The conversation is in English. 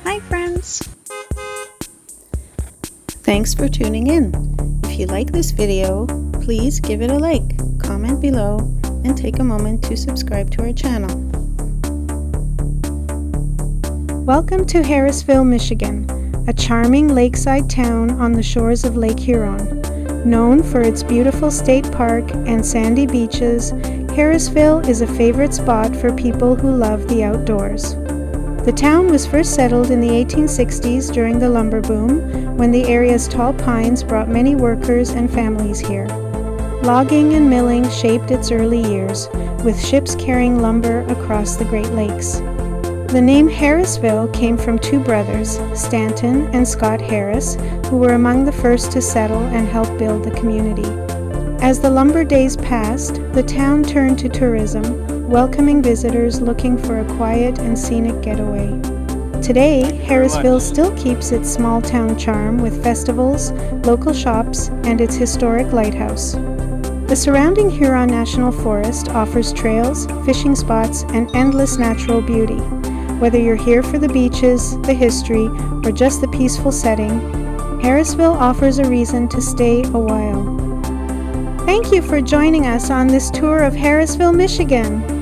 Hi friends! Thanks for tuning in. If you like this video, please give it a like, comment below, and take a moment to subscribe to our channel. Welcome to Harrisville, Michigan, a charming lakeside town on the shores of Lake Huron. Known for its beautiful state park and sandy beaches, Harrisville is a favorite spot for people who love the outdoors. The town was first settled in the 1860s during the lumber boom, when the area's tall pines brought many workers and families here. Logging and milling shaped its early years, with ships carrying lumber across the Great Lakes. The name Harrisville came from two brothers, Stanton and Scott Harris, who were among the first to settle and help build the community. As the lumber days passed, the town turned to tourism, welcoming visitors looking for a quiet and scenic getaway. Today, Harrisville still keeps its small town charm with festivals, local shops, and its historic lighthouse. The surrounding Huron National Forest offers trails, fishing spots, and endless natural beauty. Whether you're here for the beaches, the history, or just the peaceful setting, Harrisville offers a reason to stay a while. Thank you for joining us on this tour of Harrisville, Michigan.